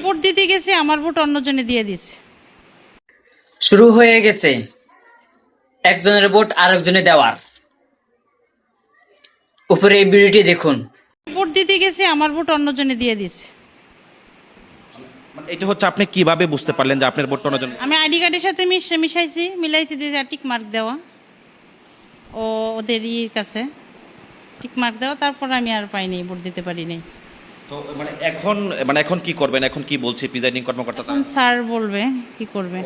Vote দিতে গেছে, আমার ভোট অন্যজনে দিয়ে দিছে। শুরু হয়ে গেছে একজনের ভোট আরেকজনে দেওয়ার। উপরে এই ভিডিওটি দেখুন। ভোট দিতে গেছে, আমার ভোট অন্যজনে দিয়ে দিছে। এটা হচ্ছে আপনি কিভাবে বুঝতে পারলেন যে আপনার ভোটটা অন্যজন? আমি আইডি কার্ডের সাথে মিলাইছি দিয়ে টিক মার্ক দেওয়া, ও ওদের কাছে টিক মার্ক দেওয়া, তারপর আমি আর পাইনি, ভোট দিতে পারি নাই। তো এখন কি করবেন? এখন কি বলছে প্রিজাইডিং কর্মকর্তা? এখন স্যার বলবে কি করবে।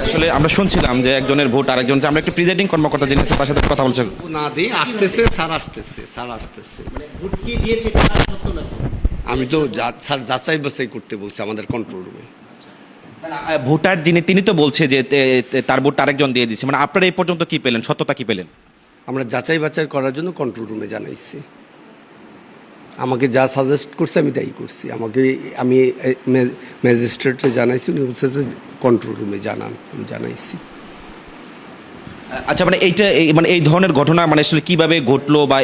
আসলে আমরা শুনছিলাম যে একজনের ভোট আরেকজন, আমরা একটু প্রিজাইডিং কর্মকর্তা যিনি আছেন তার সাথে কথা বলছি। না দিই আসতেছে, স্যার আসতেছে। ভোট কি দিয়েছে কিনা সত্য নাকি? আমি তো স্যার যাচাই বাছাই করতে বলছি আমাদের কন্ট্রোল রুমে। ভোটার তিনি তো বলছে যে তার ভোটটা আরেকজন দিয়ে দিচ্ছে, মানে আপনারা এই পর্যন্ত কি পেলেন, সত্যতা কি পেলেন? আমরা যাচাই বাছাই করার জন্য কন্ট্রোল রুমে জানাইছি। আমাকে যা সাজেস্ট করছে আমি তাই করছি। আমি ম্যাজিস্ট্রেটে জানাইছি, উনি বলছে যে কন্ট্রোল রুমে জানান, আমি জানাইছি। আচ্ছা, মানে এই ধরনের ঘটনা মানে আসলে কিভাবে ঘটলো, বা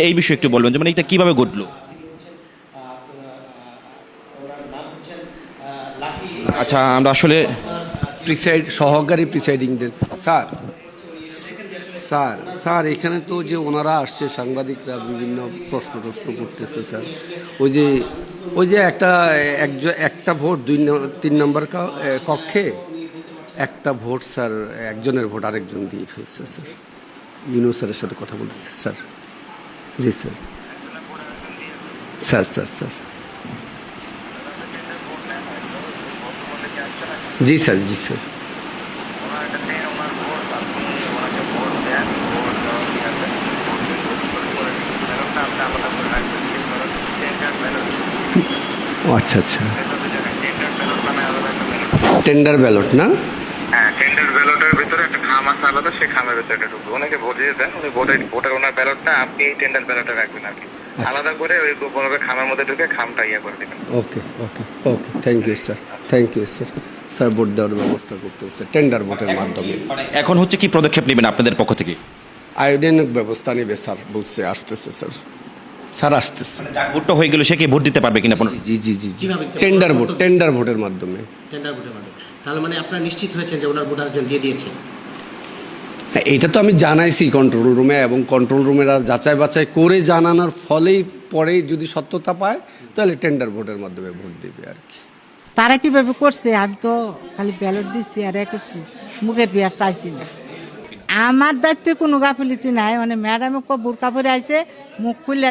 এই বিষয়ে একটু বলবেন যে মানে এটা কিভাবে ঘটলো? আচ্ছা, আমরা আসলে সহকারী প্রিসাইডিংদের স্যার এখানে তো যে ওনারা আসছে, সাংবাদিকরা বিভিন্ন প্রশ্ন করতেছে স্যার। ওই যে একটা ভোট 3 নম্বর কক্ষে একটা ভোট স্যার, একজনের ভোট আরেকজন দিয়ে ফেলছে স্যার। ইউনূস স্যারের সাথে কথা বলতেছে স্যার। জি স্যার। জি স্যার। ও আচ্ছা। টেন্ডার ব্যালট না? হ্যাঁ, টেন্ডার ব্যালটের ভিতরে একটা খাম আছে আলাদা, সেই খামের ভিতরে একটা ঢুকবে। ওনাকে ভোট দিয়ে দেন, উনি ভোটার ওনার ব্যালটটা আপনি টেন্ডার ব্যালটে রাখবেন আর কি। আলাদা করে ওই গোপনভাবে খামের মধ্যে ঢুকে খামটা করে দেবেন। Okay. Thank you sir. Sir vote দেওয়ার ব্যবস্থা করতে হচ্ছে টেন্ডার ভোটের মাধ্যমে। এখন হচ্ছে কি পদক্ষেপ নেবেন আপনাদের পক্ষ থেকে? আয়োডিনিক ব্যবস্থা নেবে স্যার বলছে, আসতেছে স্যার আসতেছে। যার ভোটটা হয়ে গেল সে কি ভোট দিতে পারবে কিনা? জি কিভাবে? টেন্ডার ভোটের মাধ্যমে। টেন্ডার ভোটের মাধ্যমে। তাহলে মানে আপনারা নিশ্চিত হয়েছেন যে ওনার ভোট আরেকজন দিয়ে দিয়েছে? হ্যাঁ, এটা তো আমি জানাইছি কন্ট্রোল রুমে, এবং কন্ট্রোল রুমেরা যাচাই বাছাই করে জানানোর ফলেই পরে যদি সত্যতা পায় তাহলে টেন্ডার ভোটের মাধ্যমে ভোট দেবে আর কি। তারা কিভাবে করছে? আমি তো খালি ব্যালট দিচ্ছি আর করছি, মুখের বিয়ার চাইছি না। আমার দায়িত্বে কোনো গাফিলতি নাই, মানে ম্যাডামে বোরকা পরে আইছে, মুখ খুলে